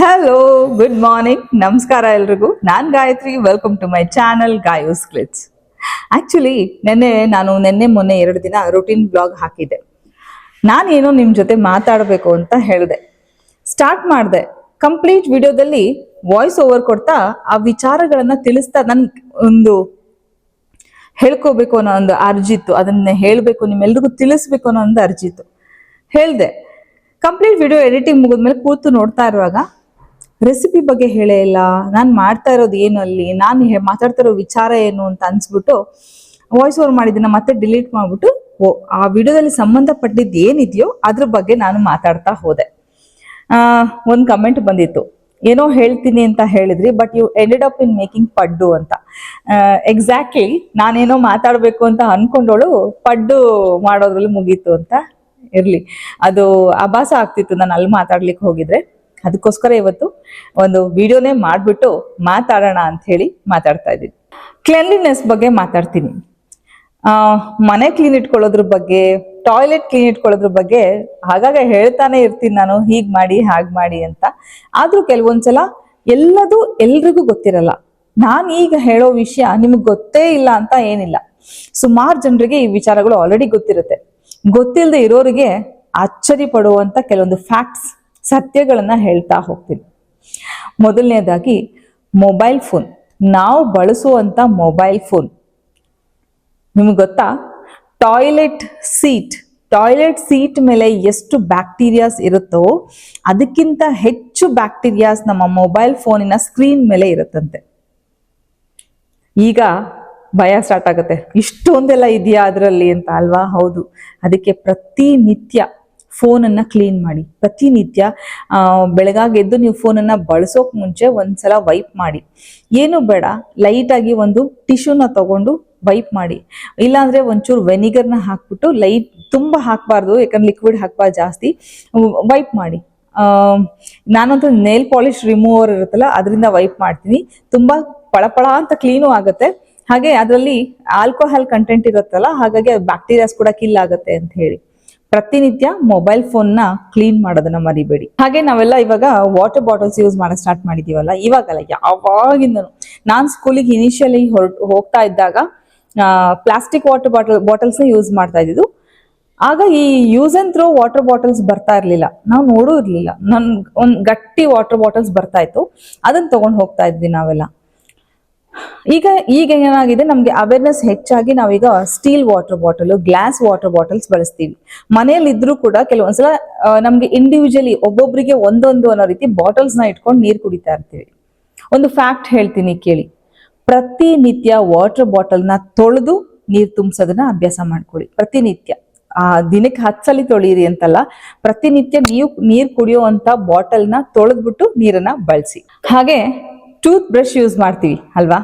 Hello, good morning, ನಮಸ್ಕಾರ ಎಲ್ರಿಗೂ. ನಾನು Gayathri. Welcome to my channel Gayu's clicks. Actually ನಿನ್ನೆ ಮೊನ್ನೆ 2 ದಿನ ರುಟೀನ್ ಬ್ಲಾಗ್ ಹಾಕಿದ್ದೆ. ನಾನೇನೋ ನಿಮ್ಮ ಜೊತೆ ಮಾತಾಡಬೇಕು ಅಂತ ಹೇಳಿದೆ, ಸ್ಟಾರ್ಟ್ ಮಾಡಿದೆ. ಕಂಪ್ಲೀಟ್ ವಿಡಿಯೋದಲ್ಲಿ ವಾಯ್ಸ್ ಓವರ್ ಕೊಡ್ತಾ ಆ ವಿಚಾರಗಳನ್ನ ತಿಳಿಸ್ತಾ ಒಂದು ಹೇಳ್ಕೋಬೇಕು ಅನ್ನೋ ಒಂದು ಅರ್ಜಿತ್ತು. ಅದನ್ನ ಹೇಳಬೇಕು, ನಿಮ್ಮೆಲ್ರಿಗೂ ತಿಳಿಸ್ಬೇಕು ಅನ್ನೋ ಒಂದು ಅರ್ಜಿತ್ತು. ಹೇಳ್ದೆ. ಕಂಪ್ಲೀಟ್ ವಿಡಿಯೋ ಎಡಿಟಿಂಗ್ ಮುಗಿದ್ಮೇಲೆ ಕೂತು ನೋಡ್ತಾ ಇರುವಾಗ ರೆಸಿಪಿ ಬಗ್ಗೆ ಹೇಳೇ ಇಲ್ಲ, ನಾನು ಮಾಡ್ತಾ ಇರೋದು ಏನು, ಅಲ್ಲಿ ನಾನು ಮಾತಾಡ್ತಾ ಇರೋ ವಿಚಾರ ಏನು ಅಂತ ಅನ್ಸ್ಬಿಟ್ಟು ವಾಯ್ಸ್ ಓವರ್ ಮಾಡಿದ್ದನ್ನ ಮತ್ತೆ ಡಿಲೀಟ್ ಮಾಡ್ಬಿಟ್ಟು ಆ ವಿಡಿಯೋದಲ್ಲಿ ಸಂಬಂಧಪಟ್ಟಿದ್ದು ಏನಿದೆಯೋ ಅದ್ರ ಬಗ್ಗೆ ನಾನು ಮಾತಾಡ್ತಾ ಹೋದೆ. ಒಂದು ಕಮೆಂಟ್ ಬಂದಿತ್ತು, ಏನೋ ಹೇಳ್ತೀನಿ ಅಂತ ಹೇಳಿದ್ರಿ, but you ended up in making ಪಡ್ಡು ಅಂತ. ಎಕ್ಸಾಕ್ಟ್ಲಿ ನಾನೇನೋ ಮಾತಾಡ್ಬೇಕು ಅಂತ ಅನ್ಕೊಂಡೋಳು ಪಡ್ಡು ಮಾಡೋದ್ರಲ್ಲಿ ಮುಗೀತು ಅಂತ. ಇರ್ಲಿ, ಅದು ಆಭಾಸ ಆಗ್ತಿತ್ತು ನಾನು ಅಲ್ಲಿ ಮಾತಾಡ್ಲಿಕ್ಕೆ ಹೋಗಿದ್ರೆ. ಅದಕ್ಕೋಸ್ಕರ ಇವತ್ತು ಒಂದು ವಿಡಿಯೋನೇ ಮಾಡ್ಬಿಟ್ಟು ಮಾತಾಡೋಣ ಅಂತ ಹೇಳಿ ಮಾತಾಡ್ತಾ ಇದ್ದೀನಿ. ಕ್ಲೆನ್ಲಿನೆಸ್ ಬಗ್ಗೆ ಮಾತಾಡ್ತೀನಿ. ಮನೆ ಕ್ಲೀನ್ ಇಟ್ಕೊಳ್ಳೋದ್ರ ಬಗ್ಗೆ, ಟಾಯ್ಲೆಟ್ ಕ್ಲೀನ್ ಇಟ್ಕೊಳ್ಳೋದ್ರ ಬಗ್ಗೆ ಹಾಗಾಗಿ ಹೇಳ್ತಾನೆ ಇರ್ತೀನಿ ನಾನು, ಹೀಗ್ ಮಾಡಿ ಹಾಗ್ ಮಾಡಿ ಅಂತ. ಆದ್ರೂ ಕೆಲವೊಂದ್ಸಲ ಎಲ್ರಿಗೂ ಗೊತ್ತಿರಲ್ಲ. ನಾನು ಈಗ ಹೇಳೋ ವಿಷಯ ನಿಮ್ಗೆ ಗೊತ್ತೇ ಇಲ್ಲ ಅಂತ ಏನಿಲ್ಲ. ಸುಮಾರು ಜನರಿಗೆ ಈ ವಿಚಾರಗಳು ಆಲ್ರೆಡಿ ಗೊತ್ತಿರುತ್ತೆ. ಗೊತ್ತಿಲ್ಲದೆ ಇರೋರಿಗೆ ಆಶ್ಚರ್ಯ ಪಡುವಂತ ಕೆಲವೊಂದು ಫ್ಯಾಕ್ಟ್ಸ್, ಸತ್ಯಗಳನ್ನ ಹೇಳ್ತಾ ಹೋಗ್ತೀನಿ. ಮೊದಲನೇದಾಗಿ ಮೊಬೈಲ್ ಫೋನ್. ನಾವು ಬಳಸುವಂತ ಮೊಬೈಲ್ ಫೋನ್ ನಿಮ್ಗೆ ಗೊತ್ತಾ? ಟಾಯ್ಲೆಟ್ ಸೀಟ್ ಮೇಲೆ ಎಷ್ಟು ಬ್ಯಾಕ್ಟೀರಿಯಾಸ್ ಇರುತ್ತೋ ಅದಕ್ಕಿಂತ ಹೆಚ್ಚು ಬ್ಯಾಕ್ಟೀರಿಯಾಸ್ ನಮ್ಮ ಮೊಬೈಲ್ ಫೋನಿನ ಸ್ಕ್ರೀನ್ ಮೇಲೆ ಇರುತ್ತಂತೆ. ಈಗ ಭಯ ಸ್ಟಾರ್ಟ್ ಆಗುತ್ತೆ, ಇಷ್ಟೊಂದೆಲ್ಲ ಇದೆಯಾ ಅದರಲ್ಲಿ ಅಂತ ಅಲ್ವಾ? ಹೌದು. ಅದಕ್ಕೆ ಪ್ರತಿನಿತ್ಯ ಫೋನನ್ನ ಕ್ಲೀನ್ ಮಾಡಿ. ಪ್ರತಿನಿತ್ಯ ಬೆಳಗಾಗಿ ಎದ್ದು ನೀವು ಫೋನನ್ನ ಬಳಸೋಕ್ ಮುಂಚೆ ಒಂದ್ಸಲ ವೈಪ್ ಮಾಡಿ. ಏನು ಬೇಡ, ಲೈಟಾಗಿ ಒಂದು ಟಿಶ್ಯೂನ ತಗೊಂಡು ವೈಪ್ ಮಾಡಿ. ಇಲ್ಲಾಂದ್ರೆ ಒಂಚೂರು ವೆನಿಗರ್ನ ಹಾಕ್ಬಿಟ್ಟು, ಲೈಟ್ ತುಂಬಾ ಹಾಕ್ಬಾರ್ದು, ಯಾಕಂದ್ರೆ ಲಿಕ್ವಿಡ್ ಹಾಕ್ಬಾರ್ದು, ಜಾಸ್ತಿ ವೈಪ್ ಮಾಡಿ. ನಾನಂತೂ ನೇಲ್ ಪಾಲಿಶ್ ರಿಮೂವರ್ ಇರುತ್ತಲ್ಲ ಅದರಿಂದ ವೈಪ್ ಮಾಡ್ತೀನಿ. ತುಂಬಾ ಪಳಪಳ ಅಂತ ಕ್ಲೀನು ಆಗುತ್ತೆ. ಹಾಗೆ ಅದರಲ್ಲಿ ಆಲ್ಕೋಹಾಲ್ ಕಂಟೆಂಟ್ ಇರುತ್ತಲ್ಲ, ಹಾಗಾಗಿ ಬ್ಯಾಕ್ಟೀರಿಯಾಸ್ ಕೂಡ ಕಿಲ್ ಆಗುತ್ತೆ ಅಂತ ಹೇಳಿ ಪ್ರತಿನಿತ್ಯ ಮೊಬೈಲ್ ಫೋನ್ನ ಕ್ಲೀನ್ ಮಾಡೋದನ್ನ ಮರಿಬೇಡಿ. ಹಾಗೆ ನಾವೆಲ್ಲ ಇವಾಗ ವಾಟರ್ ಬಾಟಲ್ಸ್ ಯೂಸ್ ಮಾಡಕ್ ಸ್ಟಾರ್ಟ್ ಮಾಡಿದೀವಲ್ಲ, ಇವಾಗಲ್ಲ, ಯಾವಾಗಿಂದನು. ನಾನ್ ಸ್ಕೂಲಿಗೆ ಇನಿಷಿಯಲಿ ಹೋಗ್ತಾ ಇದ್ದಾಗ ಪ್ಲಾಸ್ಟಿಕ್ ವಾಟರ್ ಬಾಟಲ್ಸ್ ಯೂಸ್ ಮಾಡ್ತಾ ಇದ್ದಿದ್ದು. ಆಗ ಈ use and throw water bottles ಬರ್ತಾ ಇರ್ಲಿಲ್ಲ, ನಾವು ನೋಡೂ ಇರ್ಲಿಲ್ಲ. ಒಂದ್ ಗಟ್ಟಿ ವಾಟರ್ ಬಾಟಲ್ಸ್ ಬರ್ತಾ ಇತ್ತು, ಅದನ್ನ ತಗೊಂಡ್ ಹೋಗ್ತಾ ಇದ್ವಿ ನಾವೆಲ್ಲ. ಈಗ ಏನಾಗಿದೆ, ನಮ್ಗೆ ಅವೇರ್ನೆಸ್ ಹೆಚ್ಚಾಗಿ ನಾವೀಗ steel water bottle, glass water bottles ಬಳಸ್ತೀವಿ. ಮನೆಯಲ್ಲಿ ಇದ್ರೂ ಕೂಡ ಕೆಲವೊಂದ್ಸಲ ನಮ್ಗೆ ಇಂಡಿವಿಜುವಲಿ ಒಬ್ಬೊಬ್ರಿಗೆ ಒಂದೊಂದು ಅನ್ನೋ ರೀತಿ ಬಾಟಲ್ಸ್ ನ ಇಟ್ಕೊಂಡು ನೀರು ಕುಡಿತಾ ಇರ್ತೀವಿ. ಒಂದು ಫ್ಯಾಕ್ಟ್ ಹೇಳ್ತೀನಿ ಕೇಳಿ. ಪ್ರತಿನಿತ್ಯ ವಾಟರ್ ಬಾಟಲ್ನ ತೊಳೆದು ನೀರು ತುಂಬಿಸೋದನ್ನ ಅಭ್ಯಾಸ ಮಾಡ್ಕೊಳ್ಳಿ. ಪ್ರತಿನಿತ್ಯ ದಿನಕ್ಕೆ 10 ಸಲ ತೊಳೀರಿ ಅಂತಲ್ಲ, ಪ್ರತಿನಿತ್ಯ ನೀರು ಕುಡಿಯುವಂತ ಬಾಟಲ್ನ ತೊಳೆದ್ಬಿಟ್ಟು ನೀರನ್ನ ಬಳಸಿ. ಹಾಗೆ ಟೂತ್ ಬ್ರಷ್ ಯೂಸ್ ಮಾಡ್ತೀವಿ ಅಲ್ವಾ?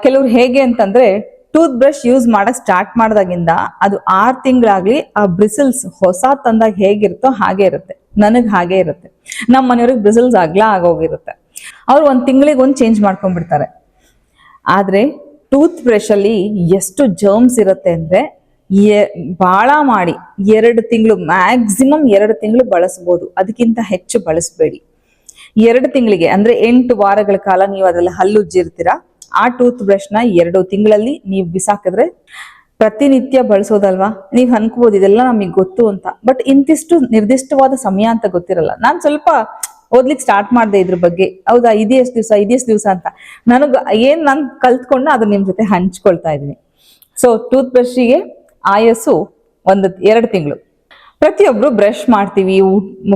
ಕೆಲವ್ರು ಹೇಗೆ ಅಂತಂದ್ರೆ, ಟೂತ್ ಬ್ರಷ್ ಯೂಸ್ ಮಾಡಕ್ ಸ್ಟಾರ್ಟ್ ಮಾಡಿದಾಗಿಂದ ಅದು 6 ತಿಂಗಳಾಗ್ಲಿ ಆ ಬ್ರಿಸಲ್ಸ್ ಹೊಸ ತಂದಾಗ ಹೇಗಿರುತ್ತೋ ಹಾಗೆ ಇರುತ್ತೆ. ನನಗ್ ಹಾಗೆ ಇರುತ್ತೆ. ನಮ್ಮ ಮನೆಯವ್ರಿಗೆ ಬ್ರಿಸಲ್ಸ್ ಆಗೋಗಿರುತ್ತೆ. ಅವ್ರು 1 ತಿಂಗಳಿಗೆ ಒಂದು ಚೇಂಜ್ ಮಾಡ್ಕೊಂಡ್ಬಿಡ್ತಾರೆ. ಆದ್ರೆ ಟೂತ್ ಬ್ರಷ್ ಅಲ್ಲಿ ಎಷ್ಟು ಜರ್ಮ್ಸ್ ಇರುತ್ತೆ ಅಂದ್ರೆ, ಬಾಳ ಮಾಡಿ 2 ತಿಂಗಳು, ಮ್ಯಾಕ್ಸಿಮಮ್ 2 ತಿಂಗಳು ಬಳಸ್ಬೋದು. ಅದಕ್ಕಿಂತ ಹೆಚ್ಚು ಬಳಸಬೇಡಿ. 2 ತಿಂಗಳಿಗೆ ಅಂದ್ರೆ 8 ವಾರಗಳ ಕಾಲ ನೀವು ಅದ್ರಲ್ಲಿ ಹಲ್ಲುಜ್ಜಿರ್ತೀರಾ. ಆ ಟೂತ್ ಬ್ರಷ್ ನ 2 ತಿಂಗಳಲ್ಲಿ ನೀವು ಬಿಸಾಕಿದ್ರೆ, ಪ್ರತಿನಿತ್ಯ ಬಳಸೋದಲ್ವಾ? ನೀವ್ ಅನ್ಕೋಬಹುದು ಇದೆಲ್ಲ ನಮಗ್ ಗೊತ್ತು ಅಂತ, ಬಟ್ ಇಂತಿಷ್ಟು ನಿರ್ದಿಷ್ಟವಾದ ಸಮಯ ಅಂತ ಗೊತ್ತಿರಲ್ಲ. ನಾನ್ ಸ್ವಲ್ಪ ಓದ್ಲಿಕ್ಕೆ ಸ್ಟಾರ್ಟ್ ಮಾಡಿದೆ ಇದ್ರ ಬಗ್ಗೆ. ಹೌದಾ, ಇದೆಷ್ಟು ದಿವಸ ಅಂತ ನಾನು ಕಲ್ತ್ಕೊಂಡ ಅದನ್ನ ನಿಮ್ ಜೊತೆ ಹಂಚ್ಕೊಳ್ತಾ ಇದೀನಿ. ಸೊ ಟೂತ್ ಬ್ರಷ್ಗೆ ಆಯಸ್ಸು 2 ತಿಂಗಳು. ಪ್ರತಿಯೊಬ್ರು ಬ್ರಷ್ ಮಾಡ್ತೀವಿ.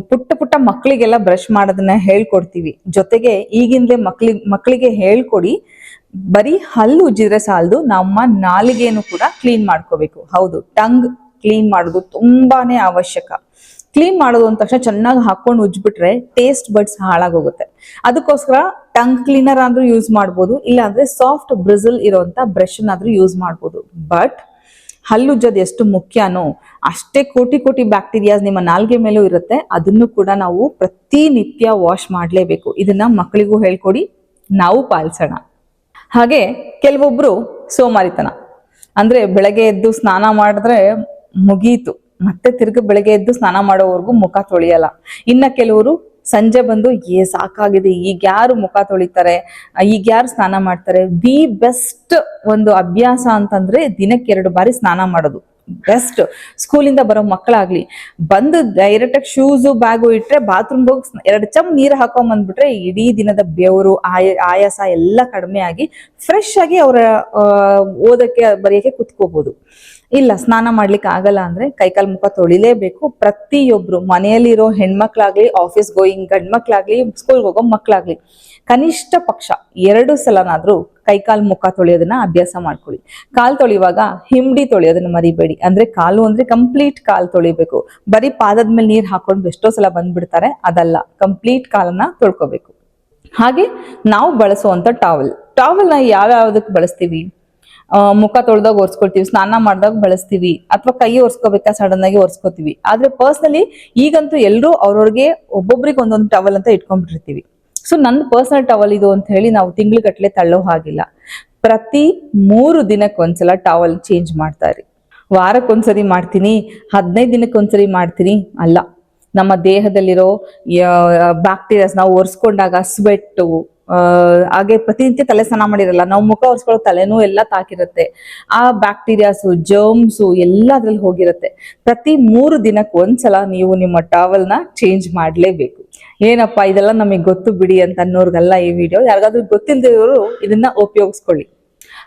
ಪುಟ್ಟ ಮಕ್ಕಳಿಗೆಲ್ಲ ಬ್ರಷ್ ಮಾಡೋದನ್ನ ಹೇಳ್ಕೊಡ್ತೀವಿ. ಜೊತೆಗೆ ಈಗಿಂದಲೇ ಮಕ್ಕಳಿಗೆ ಹೇಳ್ಕೊಡಿ, ಬರೀ ಹಲ್ಲು ಉಜ್ಜಿದ್ರೆ ಸಾಲದು, ನಮ್ಮ ನಾಲಿಗೆಯನ್ನು ಕೂಡ ಕ್ಲೀನ್ ಮಾಡ್ಕೋಬೇಕು. ಹೌದು, ಟಂಗ್ ಕ್ಲೀನ್ ಮಾಡೋದು ತುಂಬಾನೇ ಅವಶ್ಯಕ. ಕ್ಲೀನ್ ಮಾಡೋದು ಅಂದ ತಕ್ಷಣ ಚೆನ್ನಾಗಿ ಹಾಕೊಂಡು ಉಜ್ಬಿಟ್ರೆ ಟೇಸ್ಟ್ ಬಡ್ಸ್ ಹಾಳಾಗೋಗುತ್ತೆ. ಅದಕ್ಕೋಸ್ಕರ ಟಂಗ್ ಕ್ಲೀನರ್ ಆದ್ರೂ ಯೂಸ್ ಮಾಡ್ಬೋದು, ಇಲ್ಲಾಂದ್ರೆ ಸಾಫ್ಟ್ ಬ್ರಿಸಲ್ ಇರೋಂತ ಬ್ರಷ್ ಆದ್ರೂ ಯೂಸ್ ಮಾಡ್ಬೋದು. ಬಟ್ ಹಲ್ಲುಜ್ಜೋದು ಎಷ್ಟು ಮುಖ್ಯನೋ ಅಷ್ಟೇ ಕೋಟಿ ಬ್ಯಾಕ್ಟೀರಿಯಾಸ್ ನಿಮ್ಮ ನಾಲ್ಗೆ ಮೇಲೂ ಇರುತ್ತೆ. ಅದನ್ನು ಕೂಡ ನಾವು ಪ್ರತಿನಿತ್ಯ ವಾಶ್ ಮಾಡ್ಲೇಬೇಕು. ಇದನ್ನ ಮಕ್ಕಳಿಗೂ ಹೇಳ್ಕೊಡಿ, ನಾವು ಪಾಲಿಸೋಣ. ಹಾಗೆ ಕೆಲವೊಬ್ರು ಸೋಮಾರಿತನ ಅಂದ್ರೆ, ಬೆಳಗ್ಗೆ ಎದ್ದು ಸ್ನಾನ ಮಾಡಿದ್ರೆ ಮುಗೀತು, ಮತ್ತೆ ತಿರ್ಗಿ ಬೆಳಗ್ಗೆ ಎದ್ದು ಸ್ನಾನ ಮಾಡೋವರೆಗೂ ಮುಖ ತೊಳೆಯಲ್ಲ. ಇನ್ನ ಕೆಲವರು ಸಂಜೆ ಬಂದು ಸಾಕಾಗಿದೆ, ಈಗ ಯಾರು ಮುಖ ತೊಳಿತಾರೆ, ಈಗ ಯಾರು ಸ್ನಾನ ಮಾಡ್ತಾರೆ. ದಿ ಬೆಸ್ಟ್ ಒಂದು ಅಭ್ಯಾಸ ಅಂತಂದ್ರೆ ದಿನಕ್ಕೆ 2 ಬಾರಿ ಸ್ನಾನ ಮಾಡೋದು ಬೆಸ್ಟ್. ಸ್ಕೂಲಿಂದ ಬರೋ ಮಕ್ಕಳಾಗ್ಲಿ ಬಂದು ಡೈರೆಕ್ಟ್ ಆಗಿ ಶೂಸು ಬ್ಯಾಗು ಇಟ್ರೆ ಬಾತ್ರೂಮ್ ಹೋಗಿ 2 ಚಮ್ ನೀರು ಹಾಕೊಂಡ್ ಬಂದ್ಬಿಟ್ರೆ ಇಡೀ ದಿನದ ಬೆವರು ಆಯಾಸ ಎಲ್ಲ ಕಡಿಮೆ ಆಗಿ ಫ್ರೆಶ್ ಆಗಿ ಅವರ ಓದಕ್ಕೆ ಬರೆಯಕ್ಕೆ ಕುತ್ಕೋಬಹುದು. ಇಲ್ಲ ಸ್ನಾನ ಮಾಡ್ಲಿಕ್ಕೆ ಆಗಲ್ಲ ಅಂದ್ರೆ ಕೈಕಾಲ್ ಮುಖ ತೊಳಿಲೇಬೇಕು. ಪ್ರತಿಯೊಬ್ರು ಮನೆಯಲ್ಲಿರೋ ಹೆಣ್ಮಕ್ಳಾಗ್ಲಿ, ಆಫೀಸ್ ಗೋಯಿಂಗ್ ಗಂಡ್ಮಕ್ಳಾಗ್ಲಿ, ಸ್ಕೂಲ್ಗೆ ಹೋಗೋ ಮಕ್ಳಾಗ್ಲಿ ಕನಿಷ್ಠ ಪಕ್ಷ 2 ಸಲನಾದ್ರೂ ಕೈಕಾಲ್ ಮುಖ ತೊಳೆಯೋದನ್ನ ಅಭ್ಯಾಸ ಮಾಡ್ಕೊಳ್ಳಿ. ಕಾಲ್ ತೊಳೆಯುವಾಗ ಹಿಂಡಿ ತೊಳೆಯೋದನ್ನ ಮರಿಬೇಡಿ. ಅಂದ್ರೆ ಕಾಲು ಅಂದ್ರೆ ಕಂಪ್ಲೀಟ್ ಕಾಲ್ ತೊಳಿಬೇಕು. ಬರೀ ಪಾದದ ಮೇಲೆ ನೀರ್ ಹಾಕೊಂಡು ಎಷ್ಟೋ ಸಲ ಬಂದ್ಬಿಡ್ತಾರೆ, ಅದಲ್ಲ, ಕಂಪ್ಲೀಟ್ ಕಾಲನ್ನ ತೊಳ್ಕೊಬೇಕು. ಹಾಗೆ ನಾವು ಬಳಸುವಂತ ಟಾವಲ್ ನ ಯಾವ್ಯಾವ್ದಕ್ಕೆ ಬಳಸ್ತೀವಿ? ಮುಖ ತೊಳೆದಾಗ ಒರೆಸ್ಕೊಳ್ತೀವಿ, ಸ್ನಾನ ಮಾಡಿದಾಗ ಬಳಸ್ತೀವಿ, ಅಥವಾ ಕೈ ಒರೆಸ್ಕೋಬೇಕಾ ಸಡನ್ ಆಗಿ ಒರೆಸ್ಕೋತೀವಿ. ಆದ್ರೆ ಪರ್ಸನಲಿ ಈಗಂತೂ ಎಲ್ಲರೂ ಅವ್ರವ್ರಿಗೆ ಒಬ್ಬೊಬ್ರಿಗೆ ಒಂದೊಂದು ಟವಲ್ ಅಂತ ಇಟ್ಕೊಂಡ್ಬಿಟ್ಟಿರ್ತೀವಿ. ಸೊ ನನ್ನ ಪರ್ಸನಲ್ ಟವಲ್ ಇದು ಅಂತ ಹೇಳಿ ನಾವು ತಿಂಗ್ಳುಗಟ್ಲೆ ತಳ್ಳೋ ಹಾಗಿಲ್ಲ. ಪ್ರತಿ 3 ದಿನಕ್ಕೊಂದ್ಸಲ ಟವಲ್ ಚೇಂಜ್ ಮಾಡ್ತಾ ಇರಿ. ವಾರಕ್ಕೊಂದ್ಸರಿ ಮಾಡ್ತೀನಿ, 15 ದಿನಕ್ಕೊಂದ್ಸರಿ ಮಾಡ್ತೀನಿ ಅಲ್ಲ. ನಮ್ಮ ದೇಹದಲ್ಲಿರೋ ಬ್ಯಾಕ್ಟೀರಿಯಾಸ್ ನಾವು ಒರೆಸ್ಕೊಂಡಾಗ ಸ್ವೆಟ್ಟು, ಹಾಗೆ ಪ್ರತಿನಿತ್ಯ ತಲೆ ಸ್ನಾನ ಮಾಡಿರಲ್ಲ, ನಾವು ಮುಖ ಒರೆಸ್ಕೊಳ್ಳೋ ತಲೆನೂ ಎಲ್ಲ ತಾಕಿರುತ್ತೆ. ಆ ಬ್ಯಾಕ್ಟೀರಿಯಾಸು ಜರ್ಮ್ಸು ಎಲ್ಲ ಅದ್ರಲ್ಲಿ ಹೋಗಿರುತ್ತೆ. ಪ್ರತಿ 3 ದಿನಕ್ಕೊಂದ್ಸಲ ನೀವು ನಿಮ್ಮ ಟವಲ್ನ ಚೇಂಜ್ ಮಾಡ್ಲೇಬೇಕು. ಏನಪ್ಪಾ ಇದೆಲ್ಲ ನಮಗೆ ಗೊತ್ತು ಬಿಡಿ ಅಂತ ಅನ್ನೋರ್ಗಲ್ಲ ಈ ವಿಡಿಯೋ. ಯಾರಿಗಾದ್ರೂ ಗೊತ್ತಿಲ್ದಿರೋರು ಇದನ್ನ ಉಪಯೋಗಿಸ್ಕೊಳ್ಳಿ.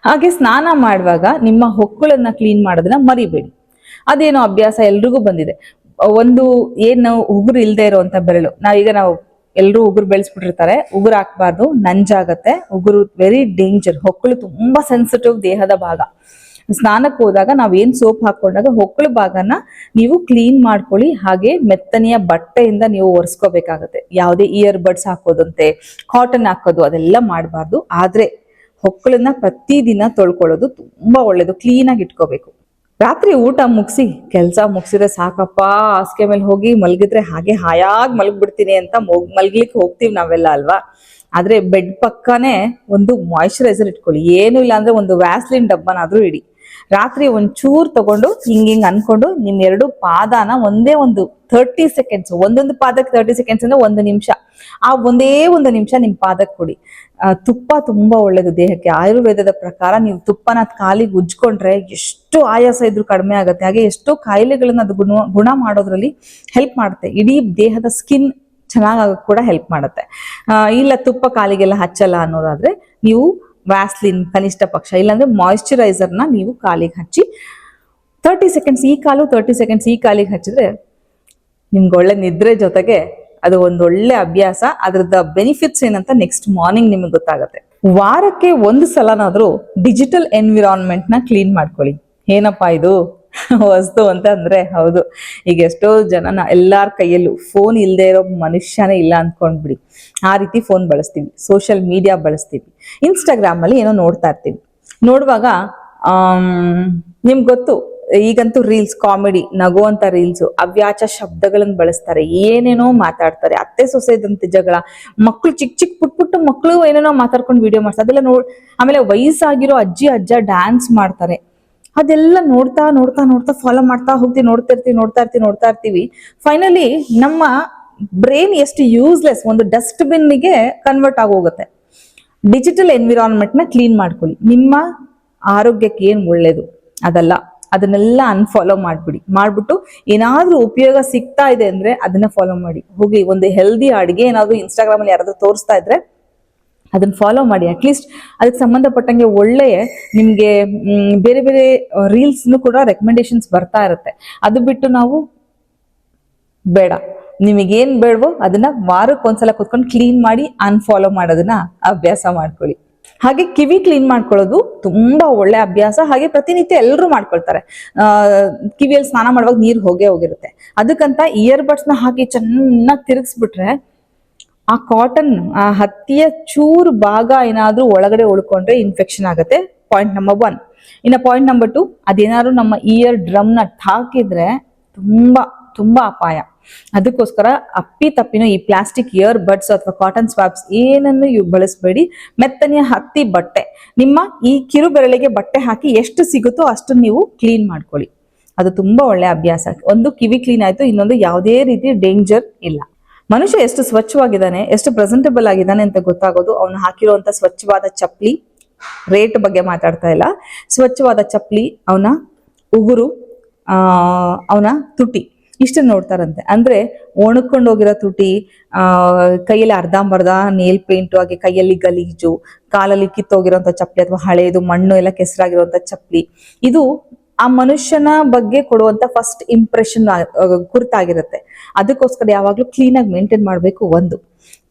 ಹಾಗೆ ಸ್ನಾನ ಮಾಡುವಾಗ ನಿಮ್ಮ ಹೊಕ್ಕಳನ್ನ ಕ್ಲೀನ್ ಮಾಡೋದನ್ನ ಮರಿಬೇಡಿ. ಅದೇನೋ ಅಭ್ಯಾಸ ಎಲ್ರಿಗೂ ಬಂದಿದೆ. ಒಂದು ಏನು ಉಗುರು ಇಲ್ದೇ ಇರೋಂತ ಬೆರಳು, ನಾವು ಎಲ್ರು ಉಗುರು ಬೆಳೆಸ್ಬಿಟ್ಟಿರ್ತಾರೆ, ಉಗುರು ಹಾಕ್ಬಾರ್ದು, ನಂಜಾಗತ್ತೆ. ಉಗುರು ವೆರಿ ಡೇಂಜರ್. ಹೊಕ್ಕಳು ತುಂಬಾ ಸೆನ್ಸಿಟಿವ್ ದೇಹದ ಭಾಗ. ಸ್ನಾನಕ್ಕೆ ಹೋದಾಗ ನಾವೇನ್ ಸೋಪ್ ಹಾಕೊಂಡಾಗ ಹೊಕ್ಕಳು ಭಾಗನ ನೀವು ಕ್ಲೀನ್ ಮಾಡ್ಕೊಳ್ಳಿ. ಹಾಗೆ ಮೆತ್ತನೆಯ ಬಟ್ಟೆಯಿಂದ ನೀವು ಒರೆಸ್ಕೋಬೇಕಾಗತ್ತೆ. ಯಾವುದೇ ಇಯರ್ ಬಡ್ಸ್ ಹಾಕೋದಂತೆ, ಕಾಟನ್ ಹಾಕೋದು ಅದೆಲ್ಲ ಮಾಡಬಾರ್ದು. ಆದ್ರೆ ಹೊಕ್ಕಳನ್ನ ಪ್ರತಿದಿನ ತೊಳ್ಕೊಳ್ಳೋದು ತುಂಬಾ ಒಳ್ಳೇದು. ಕ್ಲೀನ್ ಆಗಿ ಇಟ್ಕೋಬೇಕು. ರಾತ್ರಿ ಊಟ ಮುಗಿಸಿ ಕೆಲಸ ಮುಗಿಸಿದ್ರೆ ಸಾಕಪ್ಪ, ಹಾಸಿಗೆ ಮೇಲೆ ಹೋಗಿ ಮಲಗಿದ್ರೆ ಹಾಗೆ ಹಾಯಾಗಿ ಮಲಗ್ಬಿಡ್ತೀನಿ ಅಂತ ಮಲ್ಗ್ಲಿಕ್ಕೆ ಹೋಗ್ತೀವಿ ನಾವೆಲ್ಲ ಅಲ್ವಾ. ಆದ್ರೆ ಬೆಡ್ ಪಕ್ಕನೇ ಒಂದು ಮಾಯಿಶ್ಚರೈಸರ್ ಇಟ್ಕೊಳ್ಳಿ. ಏನು ಇಲ್ಲ ಅಂದ್ರೆ ಒಂದು ವ್ಯಾಸ್ಲಿನ್ ಡಬ್ಬನಾದ್ರೂ ಇಡಿ. ರಾತ್ರಿ ಒಂಚೂರ್ ತಗೊಂಡು ಹಿಂಗ್ ಅನ್ಕೊಂಡು ನಿಮ್ 2 ಪಾದಾನ ಒಂದೇ ಒಂದು 30 ಸೆಕೆಂಡ್ಸ್, ಒಂದೊಂದು ಪಾದಕ್ಕೆ 30 ಸೆಕೆಂಡ್ಸ್ ಅಂದ್ರೆ 1 ನಿಮಿಷ, ಆ ಒಂದೇ 1 ನಿಮಿಷ ನಿಮ್ ಪಾದಕ್ಕೆ ಕೊಡಿ. ತುಪ್ಪ ತುಂಬಾ ಒಳ್ಳೇದು ದೇಹಕ್ಕೆ. ಆಯುರ್ವೇದದ ಪ್ರಕಾರ ನೀವು ತುಪ್ಪನ ಕಾಲಿಗೆ ಉಜ್ಕೊಂಡ್ರೆ ಎಷ್ಟು ಆಯಾಸ ಇದ್ರೂ ಕಡಿಮೆ ಆಗುತ್ತೆ. ಹಾಗೆ ಎಷ್ಟೋ ಕಾಯಿಲೆಗಳನ್ನ ಅದು ಗುಣ ಮಾಡೋದ್ರಲ್ಲಿ ಹೆಲ್ಪ್ ಮಾಡುತ್ತೆ. ಇಡೀ ದೇಹದ ಸ್ಕಿನ್ ಚೆನ್ನಾಗಾಗಕ್ಕೆ ಕೂಡ ಹೆಲ್ಪ್ ಮಾಡುತ್ತೆ. ಇಲ್ಲ ತುಪ್ಪ ಕಾಲಿಗೆಲ್ಲ ಹಚ್ಚಲ್ಲ ಅನ್ನೋದಾದ್ರೆ ನೀವು ವ್ಯಾಸ್ಲಿನ್ ಕನಿಷ್ಠ ಪಕ್ಷ, ಇಲ್ಲಾಂದ್ರೆ ಮಾಯಿಶ್ಚರೈಸರ್ನ ನೀವು ಕಾಲಿಗೆ ಹಚ್ಚಿ 30 ಸೆಕೆಂಡ್ಸ್ ಈ ಕಾಲು 30 ಸೆಕೆಂಡ್ಸ್ ಈ ಕಾಲಿಗೆ ಹಚ್ಚಿದ್ರೆ ನಿಮ್ಗೆ ಒಳ್ಳೆ ನಿದ್ರೆ ಜೊತೆಗೆ ಅದು ಒಂದೊಳ್ಳೆ ಅಭ್ಯಾಸ. ಅದ್ರದ್ದು ಬೆನಿಫಿಟ್ಸ್ ಏನಂತ ನೆಕ್ಸ್ಟ್ ಮಾರ್ನಿಂಗ್ ನಿಮಗೆ ಗೊತ್ತಾಗುತ್ತೆ. ವಾರಕ್ಕೆ 1 ಸಲನಾದ್ರೂ ಡಿಜಿಟಲ್ ಎನ್ವಿರಾನ್ಮೆಂಟ್ ನ ಕ್ಲೀನ್ ಮಾಡ್ಕೊಳ್ಳಿ. ಏನಪ್ಪಾ ಇದು ವಸ್ತು ಅಂತ ಅಂದ್ರೆ ಹೌದು, ಈಗ ಎಷ್ಟೋ ಜನ ಎಲ್ಲಾರ ಕೈಯಲ್ಲೂ ಫೋನ್ ಇಲ್ಲದೆ ಇರೋ ಮನುಷ್ಯನೇ ಇಲ್ಲ ಅನ್ಕೊಂಡ್ಬಿಡಿ. ಆ ರೀತಿ ಫೋನ್ ಬಳಸ್ತೀವಿ, ಸೋಷಿಯಲ್ ಮೀಡಿಯಾ ಬಳಸ್ತೀವಿ, ಇನ್ಸ್ಟಾಗ್ರಾಮ್ ಅಲ್ಲಿ ಏನೋ ನೋಡ್ತಾ ಇರ್ತೀವಿ. ನೋಡುವಾಗ ನಿಮ್ಗೆ ಗೊತ್ತು, ಈಗಂತೂ ರೀಲ್ಸ್, ಕಾಮಿಡಿ, ನಗುವಂತ ರೀಲ್ಸ್, ಅವ್ಯಾಚ ಶಬ್ದಗಳನ್ನ ಬಳಸ್ತಾರೆ, ಏನೇನೋ ಮಾತಾಡ್ತಾರೆ, ಅತ್ತೆ ಸೊಸೆದಂತೆ ಜಗಳ, ಮಕ್ಳು ಚಿಕ್ಕ ಪುಟ್ಟ ಮಕ್ಳು ಏನೇನೋ ಮಾತಾಡ್ಕೊಂಡು ವಿಡಿಯೋ ಮಾಡ್ತಾರೆ, ಅದೆಲ್ಲ ಆಮೇಲೆ ವಯಸ್ಸಾಗಿರೋ ಅಜ್ಜಿ ಅಜ್ಜ ಡ್ಯಾನ್ಸ್ ಮಾಡ್ತಾರೆ. ಅದೆಲ್ಲ ನೋಡ್ತಾ ಫಾಲೋ ಮಾಡ್ತಾ ಹೋಗ್ತೀವಿ, ನೋಡ್ತಾ ಇರ್ತೀವಿ. ಫೈನಲಿ ನಮ್ಮ ಬ್ರೈನ್ ಎಷ್ಟು ಯೂಸ್ಲೆಸ್, ಒಂದು ಡಸ್ಟ್ ಬಿನ್ಗೆ ಕನ್ವರ್ಟ್ ಆಗೋಗುತ್ತೆ. ಡಿಜಿಟಲ್ ಎನ್ವಿರಾನ್ಮೆಂಟ್ ನ ಕ್ಲೀನ್ ಮಾಡ್ಕೊಳ್ಳಿ. ನಿಮ್ಮ ಆರೋಗ್ಯಕ್ಕೆ ಏನ್ ಒಳ್ಳೇದು ಅದಲ್ಲ, ಅದನ್ನೆಲ್ಲ ಅನ್ಫಾಲೋ ಮಾಡ್ಬಿಟ್ಟು ಏನಾದ್ರೂ ಉಪಯೋಗ ಸಿಗ್ತಾ ಇದೆ ಅಂದ್ರೆ ಅದನ್ನ ಫಾಲೋ ಮಾಡಿ ಹೋಗಿ. ಒಂದು ಹೆಲ್ದಿ ಅಡಿಗೆ ಏನಾದ್ರು ಇನ್ಸ್ಟಾಗ್ರಾಮ್ ಅಲ್ಲಿ ಯಾರಾದ್ರೂ ತೋರಿಸ್ತಾ ಇದ್ರೆ ಅದನ್ನ ಫಾಲೋ ಮಾಡಿ. ಅಟ್ಲೀಸ್ಟ್ ಅದಕ್ಕೆ ಸಂಬಂಧಪಟ್ಟಂಗೆ ಒಳ್ಳೆ ನಿಮ್ಗೆ ಬೇರೆ ಬೇರೆ ರೀಲ್ಸ್ ಕೂಡ ರೆಕಮೆಂಡೇಶನ್ಸ್ ಬರ್ತಾ ಇರುತ್ತೆ. ಅದು ಬಿಟ್ಟು ನಾವು ಬೇಡ, ನಿಮಗೇನ್ ಬೇಡವೋ ಅದನ್ನ ವಾರಕ್ಕೊಂದ್ಸಲ ಕೂತ್ಕೊಂಡು ಕ್ಲೀನ್ ಮಾಡಿ ಅನ್ಫಾಲೋ ಮಾಡೋದನ್ನ ಅಭ್ಯಾಸ ಮಾಡ್ಕೊಳ್ಳಿ. ಹಾಗೆ ಕಿವಿ ಕ್ಲೀನ್ ಮಾಡ್ಕೊಳ್ಳೋದು ತುಂಬಾ ಒಳ್ಳೆ ಅಭ್ಯಾಸ. ಹಾಗೆ ಪ್ರತಿನಿತ್ಯ ಎಲ್ಲರೂ ಮಾಡ್ಕೊಳ್ತಾರೆ. ಕಿವಿಯಲ್ಲಿ ಸ್ನಾನ ಮಾಡುವಾಗ ನೀರು ಹೋಗಿರುತ್ತೆ. ಅದಕ್ಕಂತ ಇಯರ್ ಬಡ್ಸ್ ನ ಹಾಕಿ ಚೆನ್ನಾಗಿ ತಿರುಗಿಸ್ಬಿಟ್ರೆ ಆ ಕಾಟನ್, ಆ ಹತ್ತಿಯ ಚೂರು ಭಾಗ ಏನಾದ್ರೂ ಒಳಗಡೆ ಉಳ್ಕೊಂಡ್ರೆ ಇನ್ಫೆಕ್ಷನ್ ಆಗುತ್ತೆ. Point number 1. ಇನ್ನ ಪಾಯಿಂಟ್ ನಂಬರ್ 2, ಅದೇನಾದ್ರು ನಮ್ಮ ಇಯರ್ ಡ್ರಮ್ ನ ಠಾಕಿದ್ರೆ ತುಂಬಾ ಅಪಾಯ. ಅದಕ್ಕೋಸ್ಕರ ಅಪ್ಪಿ ತಪ್ಪಿನೂ ಈ ಪ್ಲಾಸ್ಟಿಕ್ ಇಯರ್ ಬಡ್ಸ್ ಅಥವಾ ಕಾಟನ್ ಸ್ವಾಬ್ಸ್ ಏನನ್ನು ಬಳಸಬೇಡಿ. ಮೆತ್ತನೆಯ ಹತ್ತಿ ಬಟ್ಟೆ, ನಿಮ್ಮ ಈ ಕಿರು ಬೆರಳಿಗೆ ಬಟ್ಟೆ ಹಾಕಿ ಎಷ್ಟು ಸಿಗುತ್ತೋ ಅಷ್ಟು ನೀವು ಕ್ಲೀನ್ ಮಾಡ್ಕೊಳ್ಳಿ. ಅದು ತುಂಬಾ ಒಳ್ಳೆ ಅಭ್ಯಾಸ. ಒಂದು ಕಿವಿ ಕ್ಲೀನ್ ಆಯ್ತು, ಇನ್ನೊಂದು ಯಾವುದೇ ರೀತಿ ಡೇಂಜರ್ ಇಲ್ಲ. ಮನುಷ್ಯ ಎಷ್ಟು ಸ್ವಚ್ಛವಾಗಿದ್ದಾನೆ, ಎಷ್ಟು ಪ್ರೆಸೆಂಟಬಲ್ ಆಗಿದ್ದಾನೆ ಅಂತ ಗೊತ್ತಾಗೋದು ಅವನು ಹಾಕಿರುವಂತ ಸ್ವಚ್ಛವಾದ ಚಪ್ಪಲಿ, ರೇಟ್ ಬಗ್ಗೆ ಮಾತಾಡ್ತಾ ಇಲ್ಲ, ಸ್ವಚ್ಛವಾದ ಚಪ್ಪಲಿ, ಅವನ ಉಗುರು, ಅವನ ತುಟಿ, ಇಷ್ಟನ್ನ ನೋಡ್ತಾರಂತೆ. ಅಂದ್ರೆ ಒಣಕೊಂಡು ಹೋಗಿರೋ ತುಟಿ, ಕೈಯಲ್ಲಿ ಅರ್ಧಂಬರ್ಧ ನೇಲ್ ಪೇಂಟು ಆಗಿ ಕೈಯಲ್ಲಿ ಗಲೀಜು, ಕಾಲಲ್ಲಿ ಕಿತ್ತೋಗಿರೋಂಥ ಚಪ್ಪಲಿ ಅಥವಾ ಹಳೇದು ಮಣ್ಣು ಎಲ್ಲ ಕೆಸರಾಗಿರುವಂತ ಚಪ್ಪಲಿ, ಇದು ಆ ಮನುಷ್ಯನ ಬಗ್ಗೆ ಕೊಡುವಂತ ಫಸ್ಟ್ ಇಂಪ್ರೆಷನ್ ಕುರಿತಾಗಿರುತ್ತೆ. ಅದಕ್ಕೋಸ್ಕರ ಯಾವಾಗ್ಲೂ ಕ್ಲೀನ್ ಆಗಿ ಮೇಂಟೈನ್ ಮಾಡಬೇಕು. ಒಂದು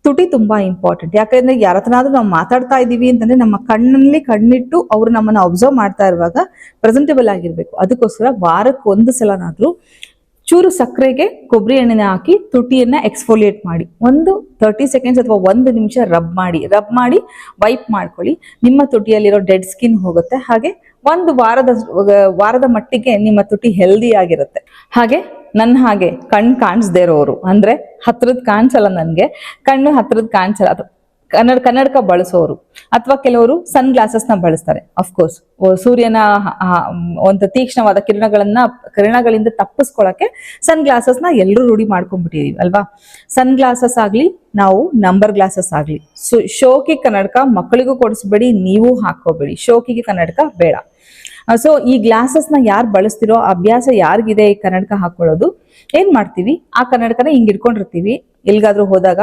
ತುಟಿ ತುಂಬಾ ಇಂಪಾರ್ಟೆಂಟ್. ಯಾಕಂದ್ರೆ ಯಾರ ಹತ್ರನಾದ್ರೂ ನಾವು ಮಾತಾಡ್ತಾ ಇದೀವಿ ಅಂತಂದ್ರೆ ನಮ್ಮ ಕಣ್ಣಲ್ಲಿ ಕಣ್ಣಿಟ್ಟು ಅವ್ರು ನಮ್ಮನ್ನ ಅಬ್ಸರ್ವ್ ಮಾಡ್ತಾ ಇರುವಾಗ ಪ್ರೆಸೆಂಟೇಬಲ್ ಆಗಿರ್ಬೇಕು. ಅದಕ್ಕೋಸ್ಕರ ವಾರಕ್ಕೆ ಒಂದು ಸಲನಾದ್ರೂ ಚೂರು ಸಕ್ಕರೆಗೆ ಕೊಬ್ಬರಿ ಎಣ್ಣೆನ ಹಾಕಿ ತುಟಿಯನ್ನ ಎಕ್ಸ್ಫೋಲಿಯೇಟ್ ಮಾಡಿ ಒಂದು 30 ಸೆಕೆಂಡ್ಸ್ ಅಥವಾ 1 ನಿಮಿಷ ರಬ್ ಮಾಡಿ ವೈಪ್ ಮಾಡ್ಕೊಳ್ಳಿ. ನಿಮ್ಮ ತುಟಿಯಲ್ಲಿರೋ ಡೆಡ್ ಸ್ಕಿನ್ ಹೋಗುತ್ತೆ. ಹಾಗೆ ಒಂದು ವಾರದ ಮಟ್ಟಿಗೆ ನಿಮ್ಮ ತುಟಿ ಹೆಲ್ದಿ ಆಗಿರುತ್ತೆ. ಹಾಗೆ ನನ್ನ ಹಾಗೆ ಕಣ್ಣು ಕಾಣಿಸ್ದೇ ಇರೋರು, ಅಂದ್ರೆ ಹತ್ರದ ಕಾಣಿಸಲ್ಲ, ನನ್ಗೆ ಕಣ್ಣು ಹತ್ರದ ಕಾಣಿಸಲ್ಲ, ಅಥವಾ ಕನ್ನಡಕ ಬಳಸೋರು, ಅಥವಾ ಕೆಲವರು ಸನ್ ಗ್ಲಾಸಸ್ ನ ಬಳಸ್ತಾರೆ. ಅಫ್ಕೋರ್ಸ್ ಸೂರ್ಯನ ಒಂದು ತೀಕ್ಷ್ಣವಾದ ಕಿರಣಗಳಿಂದ ತಪ್ಪಿಸ್ಕೊಳಕ್ಕೆ ಸನ್ ಗ್ಲಾಸಸ್ ನ ಎಲ್ಲರೂ ರೂಢಿ ಮಾಡ್ಕೊಂಡ್ಬಿಟ್ಟಿದೀವಿ ಅಲ್ವಾ. ಸನ್ ಗ್ಲಾಸಸ್ ಆಗ್ಲಿ, ನಾವು ನಂಬರ್ ಗ್ಲಾಸಸ್ ಆಗ್ಲಿ, ಶೋಕಿ ಕನ್ನಡಕ ಮಕ್ಕಳಿಗೂ ಕೊಡಿಸ್ಬೇಡಿ, ನೀವು ಹಾಕೋಬೇಡಿ. ಶೋಕಿಗೆ ಕನ್ನಡಕ ಬೇಡ. ಸೊ ಈ ಗ್ಲಾಸಸ್ ನ ಯಾರು ಬಳಸ್ತಿರೋ ಅಭ್ಯಾಸ ಯಾರಿಗಿದೆ ಈ ಕನ್ನಡಕ ಹಾಕೊಳ್ಳೋದು, ಏನ್ ಮಾಡ್ತೀವಿ, ಆ ಕನ್ನಡಕನ ಹಿಂಗ್ ಇಟ್ಕೊಂಡಿರ್ತೀವಿ. ಎಲ್ಗಾದ್ರೂ ಹೋದಾಗ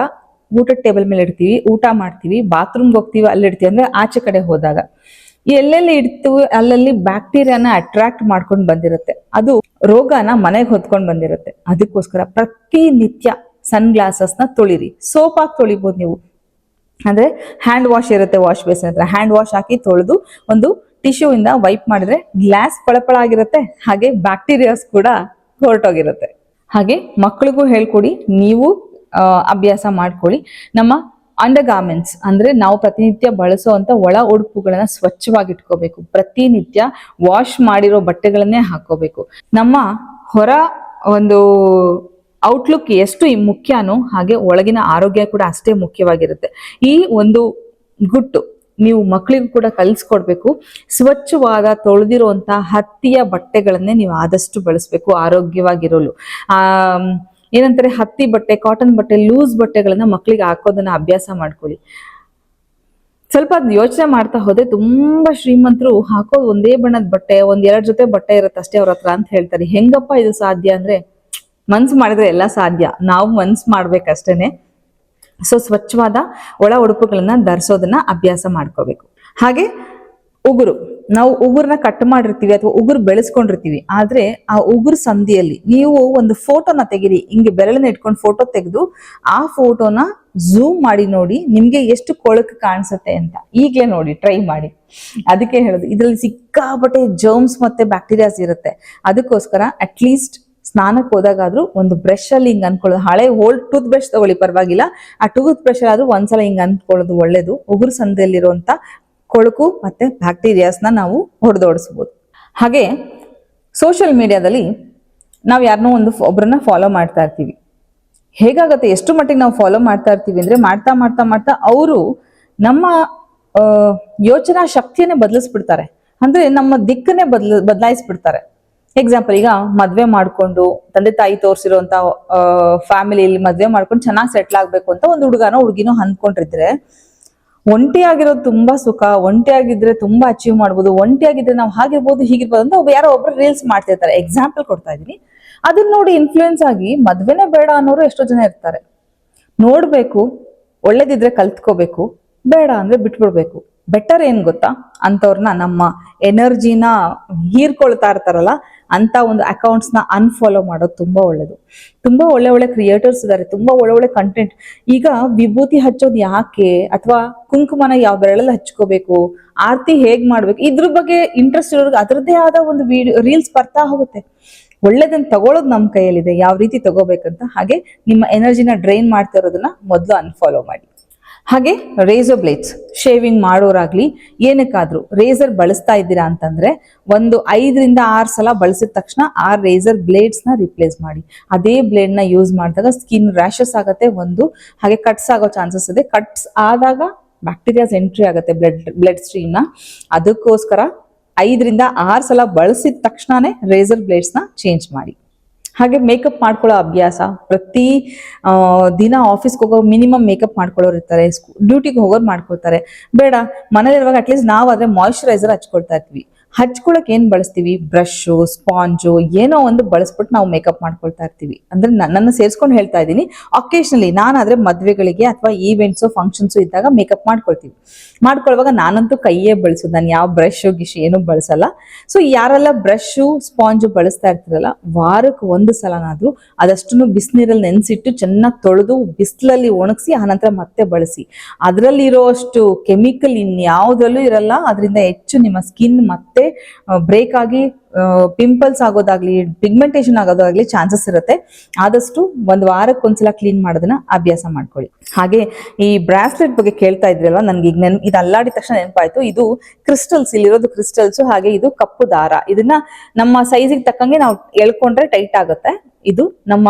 ಊಟದ ಟೇಬಲ್ ಮೇಲೆ ಇಡ್ತೀವಿ, ಊಟ ಮಾಡ್ತೀವಿ, ಬಾತ್ರೂಮ್ಗೆ ಹೋಗ್ತೀವಿ, ಅಲ್ಲಿ ಇಡ್ತೀವಿ. ಅಂದ್ರೆ ಆಚೆ ಕಡೆ ಹೋದಾಗ ಎಲ್ಲೆಲ್ಲಿ ಇಡ್ತೀವಿ ಅಲ್ಲಲ್ಲಿ ಬ್ಯಾಕ್ಟೀರಿಯಾನ ಅಟ್ರಾಕ್ಟ್ ಮಾಡ್ಕೊಂಡು ಬಂದಿರುತ್ತೆ, ಅದು ರೋಗನ ಮನೆಗೆ ಹೊತ್ಕೊಂಡು ಬಂದಿರುತ್ತೆ. ಅದಕ್ಕೋಸ್ಕರ ಪ್ರತಿನಿತ್ಯ ಸನ್ ಗ್ಲಾಸಸ್ ನ ತೊಳಿರಿ. ಸೋಪ್ ಹಾಕಿ ತೊಳಿಬಹುದು ನೀವು, ಅಂದ್ರೆ ಹ್ಯಾಂಡ್ ವಾಶ್ ಇರುತ್ತೆ, ವಾಶ್ ಬೇಸಿನ್ ಹತ್ರ ಹ್ಯಾಂಡ್ ವಾಶ್ ಹಾಕಿ ತೊಳೆದು ಒಂದು ಟಿಶ್ಯೂ ಇಂದ ವೈಪ್ ಮಾಡಿದ್ರೆ ಗ್ಲಾಸ್ ಪಳಪಳ ಆಗಿರುತ್ತೆ. ಹಾಗೆ ಬ್ಯಾಕ್ಟೀರಿಯಾಸ್ ಕೂಡ ಹೊರಟೋಗಿರುತ್ತೆ. ಹಾಗೆ ಮಕ್ಕಳಿಗೂ ಹೇಳ್ಕೊಡಿ, ನೀವು ಅಭ್ಯಾಸ ಮಾಡ್ಕೊಳ್ಳಿ. ನಮ್ಮ ಅಂಡರ್ ಗಾರ್ಮೆಂಟ್ಸ್ ಅಂದ್ರೆ ನಾವು ಪ್ರತಿನಿತ್ಯ ಬಳಸುವಂತ ಒಳ ಉಡುಪುಗಳನ್ನ ಸ್ವಚ್ಛವಾಗಿ ಇಟ್ಕೋಬೇಕು. ಪ್ರತಿನಿತ್ಯ ವಾಶ್ ಮಾಡಿರೋ ಬಟ್ಟೆಗಳನ್ನೇ ಹಾಕೋಬೇಕು. ನಮ್ಮ ಹೊರ ಒಂದು ಔಟ್ಲುಕ್ ಎಷ್ಟು ಮುಖ್ಯನೋ ಹಾಗೆ ಒಳಗಿನ ಆರೋಗ್ಯ ಕೂಡ ಅಷ್ಟೇ ಮುಖ್ಯವಾಗಿರುತ್ತೆ. ಈ ಒಂದು ಗುಟ್ಟು ನೀವು ಮಕ್ಕಳಿಗೂ ಕೂಡ ಕಲಿಸ್ಕೊಡ್ಬೇಕು. ಸ್ವಚ್ಛವಾದ ತೊಳೆದಿರುವಂತ ಹತ್ತಿಯ ಬಟ್ಟೆಗಳನ್ನೇ ನೀವು ಆದಷ್ಟು ಬಳಸಬೇಕು ಆರೋಗ್ಯವಾಗಿರಲು. ಏನಂತಾರೆ, ಹತ್ತಿ ಬಟ್ಟೆ, ಕಾಟನ್ ಬಟ್ಟೆ, ಲೂಸ್ ಬಟ್ಟೆಗಳನ್ನ ಮಕ್ಕಳಿಗೆ ಹಾಕೋದನ್ನ ಅಭ್ಯಾಸ ಮಾಡ್ಕೊಳ್ಳಿ. ಸ್ವಲ್ಪ ಯೋಚನೆ ಮಾಡ್ತಾ ಹೋದ್ರೆ ತುಂಬಾ ಶ್ರೀಮಂತರು ಹಾಕೋದು ಒಂದೇ ಬಣ್ಣದ ಬಟ್ಟೆ, 1-2 ಜೊತೆ ಬಟ್ಟೆ ಇರುತ್ತೆ ಅಷ್ಟೇ ಅವ್ರ ಹತ್ರ ಅಂತ ಹೇಳ್ತಾರೆ. ಹೆಂಗಪ್ಪ ಇದು ಸಾಧ್ಯ ಅಂದ್ರೆ, ಮನ್ಸು ಮಾಡಿದ್ರೆ ಎಲ್ಲ ಸಾಧ್ಯ, ನಾವು ಮನ್ಸು ಮಾಡ್ಬೇಕಷ್ಟೇನೆ. ಸೊ ಸ್ವಚ್ಛವಾದ ಒಳ ಉಡುಪುಗಳನ್ನ ಧರಿಸೋದನ್ನ ಅಭ್ಯಾಸ ಮಾಡ್ಕೋಬೇಕು. ಹಾಗೆ ಉಗುರು, ನಾವು ಉಗುರ್ನ ಕಟ್ ಮಾಡಿರ್ತೀವಿ ಅಥವಾ ಉಗುರು ಬೆಳೆಸ್ಕೊಂಡಿರ್ತೀವಿ, ಆದ್ರೆ ಆ ಉಗುರು ಸಂಧಿಯಲ್ಲಿ ನೀವು ಒಂದು ಫೋಟೋನ ತೆಗಿರಿ, ಹಿಂಗೆ ಬೆರಳನ್ನ ಇಟ್ಕೊಂಡು ಫೋಟೋ ತೆಗೆದು ಆ ಫೋಟೋನ ಝೂಮ್ ಮಾಡಿ ನೋಡಿ, ನಿಮ್ಗೆ ಎಷ್ಟು ಕೊಳಕು ಕಾಣಿಸುತ್ತೆ ಅಂತ. ಈಗ್ಲೇ ನೋಡಿ, ಟ್ರೈ ಮಾಡಿ. ಅದಕ್ಕೆ ಹೇಳೋದು, ಇದ್ರಲ್ಲಿ ಸಿಕ್ಕಾಪಟ್ಟೆ ಜರ್ಮ್ಸ್ ಮತ್ತೆ ಬ್ಯಾಕ್ಟೀರಿಯಾಸ್ ಇರುತ್ತೆ. ಅದಕ್ಕೋಸ್ಕರ ಅಟ್ಲೀಸ್ಟ್ ಸ್ನಾನಕ್ಕೆ ಹೋದಾಗಾದ್ರೂ ಒಂದು ಬ್ರಷ್ ಅಲ್ಲಿ ಹಿಂಗ್ ಅನ್ಕೊಳ್ಳೋದು, ಹಳೆ ಓಲ್ಡ್ ಟೂತ್ ಬ್ರಷ್ ತಗೊಳ್ಳಿ ಪರವಾಗಿಲ್ಲ, ಆ ಟೂತ್ ಬ್ರಷ್ ಆದ್ರೂ ಒಂದ್ಸಲ ಹಿಂಗ್ ಅನ್ಕೊಳ್ಳೋದು ಒಳ್ಳೇದು. ಉಗುರು ಸಂಧಿಯಲ್ಲಿರುವಂತ ಕೊಳಕು ಮತ್ತೆ ಬ್ಯಾಕ್ಟೀರಿಯಾಸ್ನ ನಾವು ಹೊಡೆದೋಡಿಸ್ಬೋದು. ಹಾಗೆ ಸೋಷಿಯಲ್ ಮೀಡಿಯಾದಲ್ಲಿ ನಾವು ಯಾರನ್ನೋ ಒಬ್ಬರನ್ನ ಫಾಲೋ ಮಾಡ್ತಾ ಇರ್ತೀವಿ. ಹೇಗಾಗತ್ತೆ, ಎಷ್ಟು ಮಟ್ಟಿಗೆ ನಾವು ಫಾಲೋ ಮಾಡ್ತಾ ಇರ್ತೀವಿ ಅಂದ್ರೆ, ಮಾಡ್ತಾ ಮಾಡ್ತಾ ಮಾಡ್ತಾ ಅವರು ನಮ್ಮ ಯೋಚನಾ ಶಕ್ತಿಯನ್ನೇ ಬದಲಿಸ್ಬಿಡ್ತಾರೆ. ಅಂದ್ರೆ ನಮ್ಮ ದಿಕ್ಕನ್ನೇ ಬದಲಾಯಿಸ್ಬಿಡ್ತಾರೆ. ಎಕ್ಸಾಂಪಲ್, ಈಗ ಮದ್ವೆ ಮಾಡ್ಕೊಂಡು ತಂದೆ ತಾಯಿ ತೋರಿಸಿರುವಂತ ಫ್ಯಾಮಿಲಿಯಲ್ಲಿ ಮದ್ವೆ ಮಾಡ್ಕೊಂಡು ಚೆನ್ನಾಗಿ ಸೆಟ್ಲ್ ಆಗ್ಬೇಕು ಅಂತ ಒಂದು ಹುಡುಗಿನೋ ಅಂದ್ಕೊಂಡಿದ್ರೆ, ಒಂಟಿಯಾಗಿರೋದು ತುಂಬಾ ಸುಖ, ಒಂಟಿಯಾಗಿದ್ರೆ ತುಂಬಾ ಅಚೀವ್ ಮಾಡ್ಬೋದು, ಒಂಟಿಯಾಗಿದ್ರೆ ನಾವು ಹಾಗಿರ್ಬೋದು ಹೀಗಿರ್ಬೋದು ಅಂತ ಯಾರೋ ಒಬ್ರು ರೀಲ್ಸ್ ಮಾಡ್ತಿರ್ತಾರೆ. ಎಕ್ಸಾಂಪಲ್ ಕೊಡ್ತಾ ಇದೀನಿ. ಅದನ್ನ ನೋಡಿ ಇನ್ಫ್ಲೂಯೆನ್ಸ್ ಆಗಿ ಮದ್ವೆನೇ ಬೇಡ ಅನ್ನೋರು ಎಷ್ಟೋ ಜನ ಇರ್ತಾರೆ. ನೋಡ್ಬೇಕು, ಒಳ್ಳೇದಿದ್ರೆ ಕಲ್ತ್ಕೋಬೇಕು, ಬೇಡ ಅಂದ್ರೆ ಬಿಟ್ಬಿಡ್ಬೇಕು. ಬೆಟರ್ ಏನ್ ಗೊತ್ತಾ, ಅಂತವ್ರನ್ನ, ನಮ್ಮ ಎನರ್ಜಿನ ಹೀರ್ಕೊಳ್ತಾ ಇರ್ತಾರಲ್ಲ ಅಂತ ಒಂದು ಅಕೌಂಟ್ಸ್ ನ ಅನ್ಫಾಲೋ ಮಾಡೋದು ತುಂಬಾ ಒಳ್ಳೇದು. ತುಂಬಾ ಒಳ್ಳೆ ಕ್ರಿಯೇಟರ್ಸ್ ಇದಾರೆ, ತುಂಬಾ ಒಳ್ಳೆ ಕಂಟೆಂಟ್. ಈಗ ವಿಭೂತಿ ಹಚ್ಚೋದು ಯಾಕೆ, ಅಥವಾ ಕುಂಕುಮನ ಯಾವ ಬೆರಳಲ್ಲಿ ಹಚ್ಕೋಬೇಕು, ಆರತಿ ಹೇಗ್ ಮಾಡ್ಬೇಕು, ಇದ್ರ ಬಗ್ಗೆ ಇಂಟ್ರೆಸ್ಟ್ ಇರೋರ್ಗೆ ಅದರದ್ದೇ ಆದ ಒಂದು ರೀಲ್ಸ್ ಬರ್ತಾ ಹೋಗುತ್ತೆ. ಒಳ್ಳೇದನ್ನ ತಗೊಳ್ಳೋದು ನಮ್ಮ ಕೈಯಲ್ಲಿದೆ, ಯಾವ ರೀತಿ ತಗೋಬೇಕಂತ. ಹಾಗೆ ನಿಮ್ಮ ಎನರ್ಜಿನ ಡ್ರೈನ್ ಮಾಡ್ತಾ ಇರೋದನ್ನ ಮೊದಲು ಅನ್ಫಾಲೋ ಮಾಡಿ. ಹಾಗೆ ರೇಸರ್ ಬ್ಲೇಡ್ಸ್, ಶೇವಿಂಗ್ ಮಾಡೋರಾಗ್ಲಿ ಏನಕ್ಕಾದ್ರೂ ರೇಸರ್ ಬಳಸ್ತಾ ಇದ್ದೀರಾ ಅಂತಂದ್ರೆ, ಒಂದು 5-6 ಸಲ ಬಳಸಿದ ತಕ್ಷಣ ಆ ರೇಸರ್ ಬ್ಲೇಡ್ಸ್ ನ ರಿಪ್ಲೇಸ್ ಮಾಡಿ. ಅದೇ ಬ್ಲೇಡ್ ನ ಯೂಸ್ ಮಾಡಿದಾಗ ಸ್ಕಿನ್ ರ್ಯಾಶಸ್ ಆಗತ್ತೆ ಒಂದು, ಹಾಗೆ ಕಟ್ಸ್ ಆಗೋ ಚಾನ್ಸಸ್ ಇದೆ. ಕಟ್ಸ್ ಆದಾಗ ಬ್ಯಾಕ್ಟೀರಿಯಾಸ್ ಎಂಟ್ರಿ ಆಗುತ್ತೆ ಬ್ಲಡ್ ಸ್ಟ್ರೀಮ್ ನ. ಅದಕ್ಕೋಸ್ಕರ 5-6 ಸಲ ಬಳಸಿದ ತಕ್ಷಣನೇ ರೇಸರ್ ಬ್ಲೇಡ್ಸ್ ನ ಚೇಂಜ್ ಮಾಡಿ. ಹಾಗೆ ಮೇಕಪ್ ಮಾಡ್ಕೊಳ್ಳೋ ಅಭ್ಯಾಸ, ಪ್ರತಿ ದಿನ ಆಫೀಸ್ಗೆ ಹೋಗೋ ಮಿನಿಮಮ್ ಮೇಕಪ್ ಮಾಡ್ಕೊಳ್ಳೋರು ಇರ್ತಾರೆ, ಡ್ಯೂಟಿಗೆ ಹೋಗೋರು ಮಾಡ್ಕೊಳ್ತಾರೆ. ಬೇಡ, ಮನೇಲಿರುವಾಗ ಅಟ್ಲೀಸ್ಟ್ ನಾವಾದ್ರೆ ಮಾಯಿಶ್ಚರೈಸರ್ ಹಚ್ಕೊಳ್ತಾ ಇರ್ತೀವಿ. ಹಚ್ಕೊಳಕ್ ಏನ್ ಬಳಸ್ತೀವಿ? ಬ್ರಷು, ಸ್ಪಾಂಜು, ಏನೋ ಒಂದು ಬಳಸ್ಬಿಟ್ಟು ನಾವು ಮೇಕಪ್ ಮಾಡ್ಕೊಳ್ತಾ ಇರ್ತೀವಿ. ಅಂದ್ರೆ ನನ್ನ ಸೇರಿಸ್ಕೊಂಡು ಹೇಳ್ತಾ ಇದ್ದೀನಿ. ಅಕೇಶನಲಿ ನಾನಾದ್ರೆ ಮದ್ವೆಗಳಿಗೆ ಅಥವಾ ಈವೆಂಟ್ಸ್ ಫಂಕ್ಷನ್ಸ್ ಇದ್ದಾಗ ಮೇಕಪ್ ಮಾಡ್ಕೊಳ್ಳುವಾಗ ನಾನಂತೂ ಕೈಯೇ ಬಳಸೋದು, ನಾನು ಯಾವ ಬ್ರಷ್ ಗಿಶ್ ಏನು ಬಳಸಲ್ಲ. ಸೊ ಯಾರೆಲ್ಲ ಬ್ರಷು ಸ್ಪಾಂಜು ಬಳಸ್ತಾ ಇರ್ತೀರಲ್ಲ, ವಾರಕ್ಕೆ ಒಂದು ಸಲನಾದ್ರೂ ಅದಷ್ಟನ್ನು ಬಿಸಿನೀರಲ್ಲಿ ನೆನೆಸಿಟ್ಟು ಚೆನ್ನಾಗಿ ತೊಳೆದು ಬಿಸಿಲಲ್ಲಿ ಒಣಗಿಸಿ ಆನಂತರ ಮತ್ತೆ ಬಳಸಿ. ಅದರಲ್ಲಿ ಇರೋಷ್ಟು ಕೆಮಿಕಲ್ ಇನ್ಯಾವುದ್ರಲ್ಲೂ ಇರಲ್ಲ. ಅದರಿಂದ ಹೆಚ್ಚು ನಿಮ್ಮ ಸ್ಕಿನ್ ಮತ್ತೆ ಬ್ರೇಕ್ ಆಗಿ ಪಿಂಪಲ್ಸ್ ಆಗೋದಾಗ್ಲಿ, ಪಿಗ್ಮೆಂಟೇಶನ್ ಆಗೋದಾಗ್ಲಿ ಚಾನ್ಸಸ್ ಇರುತ್ತೆ. ಆದಷ್ಟು ಒಂದು ವಾರಕ್ಕೆ ಒಂದ್ಸಲ ಕ್ಲೀನ್ ಮಾಡೋದನ್ನ ಅಭ್ಯಾಸ ಮಾಡ್ಕೊಳ್ಳಿ. ಹಾಗೆ ಈ ಬ್ರಾಸ್ಲೆಟ್ ಬಗ್ಗೆ ಕೇಳ್ತಾ ಇದ್ರಲ್ವಾ, ನನ್ಗೆ ಈಗ ಇದು ಅಲ್ಲಾಡಿದ ತಕ್ಷಣ ನೆನಪಾಯ್ತು. ಇದು ಕ್ರಿಸ್ಟಲ್ಸ್, ಇಲ್ಲಿರೋದು ಕ್ರಿಸ್ಟಲ್ಸ್. ಹಾಗೆ ಇದು ಕಪ್ಪು ದಾರ. ಇದನ್ನ ನಮ್ಮ ಸೈಜಿಗೆ ತಕ್ಕಂಗೆ ನಾವು ಎಳ್ಕೊಂಡ್ರೆ ಟೈಟ್ ಆಗುತ್ತೆ. ಇದು ನಮ್ಮ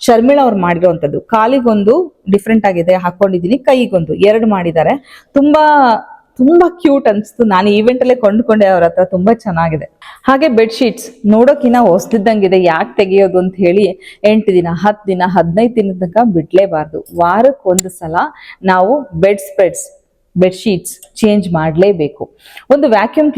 ಶರ್ಮಿಳಾ ಅವ್ರು ಮಾಡಿರೋಂಥದ್ದು. ಕಾಲಿಗೊಂದು ಡಿಫ್ರೆಂಟ್ ಆಗಿದೆ ಹಾಕೊಂಡಿದೀನಿ, ಕೈಗೊಂದು, 2 ಮಾಡಿದ್ದಾರೆ. ತುಂಬಾ ಕ್ಯೂಟ್ ಅನ್ಸ್ತು. ನಾನು ಈವೆಂಟ್ ಅಲ್ಲೇ ಕೊಂಡ್ಕೊಂಡೆ ಅವ್ರ ಹತ್ರ. ತುಂಬಾ ಚೆನ್ನಾಗಿದೆ. ಹಾಗೆ ಬೆಡ್ಶೀಟ್ಸ್ ನೋಡೋಕಿನ್ನ ಹೊಸದಿದ್ದಂಗಿದೆ, ಯಾಕೆ ತೆಗೆಯೋದು ಅಂತ ಹೇಳಿ 8 ದಿನ 10 ದಿನ 15 ದಿನದ ತನಕ ಬಿಡ್ಲೇಬಾರ್ದು. ವಾರಕ್ಕೆ ಒಂದು ಸಲ ನಾವು ಬೆಡ್ಶೀಟ್ಸ್ ಚೇಂಜ್ ಮಾಡಲೇಬೇಕು. ಒಂದು ವ್ಯಾಕ್ಯೂಮ್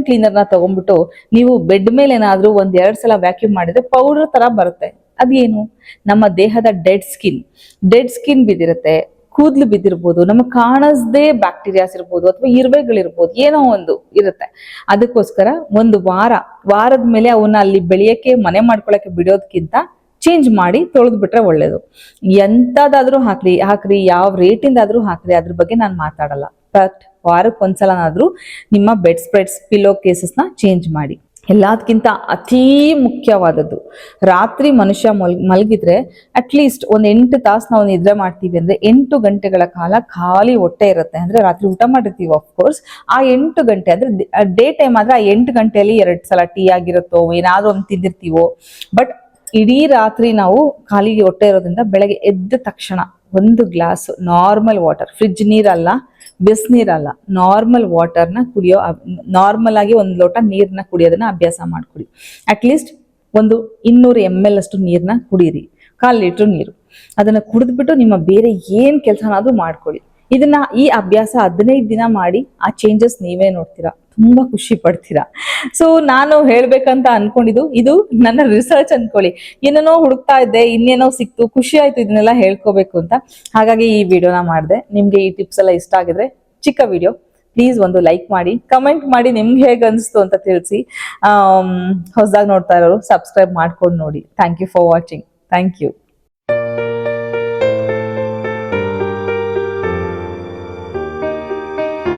ಕ್ಲೀನರ್ನ ತಗೊಂಡ್ಬಿಟ್ಟು ನೀವು ಬೆಡ್ ಮೇಲೆ ಏನಾದ್ರೂ 1-2 ಸಲ ವ್ಯಾಕ್ಯೂಮ್ ಮಾಡಿದ್ರೆ ಪೌಡರ್ ತರ ಬರುತ್ತೆ. ಅದೇನು? ನಮ್ಮ ದೇಹದ ಡೆಡ್ ಸ್ಕಿನ್ ಬಿದ್ದಿರುತ್ತೆ, ಕೂದಲು ಬಿದ್ದಿರ್ಬೋದು, ನಮಗೆ ಕಾಣಿಸದೇ ಬ್ಯಾಕ್ಟೀರಿಯಾಸ್ ಇರ್ಬೋದು ಅಥವಾ ಇರುವೆಗಳಿರ್ಬೋದು, ಏನೋ ಒಂದು ಇರುತ್ತೆ. ಅದಕ್ಕೋಸ್ಕರ ಒಂದು ವಾರದ ಮೇಲೆ ಅವನ್ನ ಅಲ್ಲಿ ಬೆಳೆಯಕ್ಕೆ, ಮನೆ ಮಾಡ್ಕೊಳಕ್ಕೆ ಬಿಡೋದಕ್ಕಿಂತ ಚೇಂಜ್ ಮಾಡಿ ತೊಳೆದು ಬಿಟ್ರೆ ಒಳ್ಳೇದು. ಎಂತದಾದ್ರೂ ಹಾಕ್ರಿ, ಯಾವ ರೇಟಿಂದಾದ್ರೂ ಹಾಕ್ರಿ, ಅದ್ರ ಬಗ್ಗೆ ನಾನು ಮಾತಾಡಲ್ಲ. ಬಟ್ ವಾರಕ್ಕೆ ಒಂದ್ಸಲನಾದ್ರೂ ನಿಮ್ಮ ಬೆಡ್ ಸ್ಪ್ರೆಡ್ಸ್, ಪಿಲ್ಲೋ ಕೇಸಸ್ನ ಚೇಂಜ್ ಮಾಡಿ. ಎಲ್ಲದಕ್ಕಿಂತ ಅತೀ ಮುಖ್ಯವಾದದ್ದು, ರಾತ್ರಿ ಮನುಷ್ಯ ಮಲಗಿದ್ರೆ ಅಟ್ಲೀಸ್ಟ್ 8 ತಾಸು ನಾವು ನಿದ್ರೆ ಮಾಡ್ತೀವಿ ಅಂದ್ರೆ 8 ಗಂಟೆಗಳ ಕಾಲ ಖಾಲಿ ಹೊಟ್ಟೆ ಇರುತ್ತೆ. ಅಂದ್ರೆ ರಾತ್ರಿ ಊಟ ಮಾಡಿರ್ತೀವಿ ಆಫ್ಕೋರ್ಸ್. ಆ 8 ಗಂಟೆ ಅಂದ್ರೆ ಡೇ ಟೈಮ್ ಆದ್ರೆ ಆ 8 ಗಂಟೆಯಲ್ಲಿ 2 ಸಲ ಟೀ ಆಗಿರುತ್ತೋ, ಏನಾದ್ರೂ ಒಂದು ತಿಂದಿರ್ತೀವೋ. ಬಟ್ ಇಡೀ ರಾತ್ರಿ ನಾವು ಖಾಲಿ ಹೊಟ್ಟೆ ಇರೋದ್ರಿಂದ ಬೆಳಗ್ಗೆ ಎದ್ದ ತಕ್ಷಣ 1 ಗ್ಲಾಸ್ ನಾರ್ಮಲ್ ವಾಟರ್, ಫ್ರಿಡ್ಜ್ ನೀರಲ್ಲ, ಬಿಸಿನೀರಲ್ಲ, ನಾರ್ಮಲ್ ವಾಟರ್ನ ಕುಡಿಯೋ, ನಾರ್ಮಲ್ ಆಗಿ 1 ಲೋಟ ನೀರನ್ನ ಕುಡಿಯೋದನ್ನ ಅಭ್ಯಾಸ ಮಾಡ್ಕೊಡಿ. ಅಟ್ಲೀಸ್ಟ್ 200 ml ಅಷ್ಟು ನೀರನ್ನ ಕುಡೀರಿ, 1/4 ಲೀಟರ್ ನೀರು. ಅದನ್ನ ಕುಡಿದ್ಬಿಟ್ಟು ನಿಮ್ಮ ಬೇರೆ ಏನ್ ಕೆಲಸನಾದ್ರೂ ಮಾಡ್ಕೊಳ್ಳಿ. ಈ ಅಭ್ಯಾಸ 15 ದಿನ ಮಾಡಿ, ಆ ಚೇಂಜಸ್ ನೀವೇ ನೋಡ್ತೀರಾ, ತುಂಬಾ ಖುಷಿ ಪಡ್ತೀರಾ. ಸೊ ನಾನು ಹೇಳ್ಬೇಕಂತ ಅನ್ಕೊಂಡಿದ್ದು ಇದು ನನ್ನ ರಿಸರ್ಚ್ ಅನ್ಕೊಳ್ಳಿ. ಏನೇನೋ ಹುಡುಕ್ತಾ ಇದ್ದೆ, ಇನ್ನೇನೋ ಸಿಕ್ತು, ಖುಷಿ ಆಯ್ತು ಇದನ್ನೆಲ್ಲ ಹೇಳ್ಕೋಬೇಕು ಅಂತ. ಹಾಗಾಗಿ ಈ ವಿಡಿಯೋನ ಮಾಡಿದೆ. ನಿಮ್ಗೆ ಈ ಟಿಪ್ಸ್ ಎಲ್ಲ ಇಷ್ಟ ಆಗಿದ್ರೆ, ಚಿಕ್ಕ ವಿಡಿಯೋ, ಪ್ಲೀಸ್ ಒಂದು ಲೈಕ್ ಮಾಡಿ, ಕಮೆಂಟ್ ಮಾಡಿ ನಿಮ್ಗೆ ಹೇಗೆ ಅನಿಸ್ತು ಅಂತ ತಿಳಿಸಿ. ಹೊಸದಾಗಿ ನೋಡ್ತಾ ಇರೋರು ಸಬ್ಸ್ಕ್ರೈಬ್ ಮಾಡ್ಕೊಂಡು ನೋಡಿ. Thank you for watching. Thank you.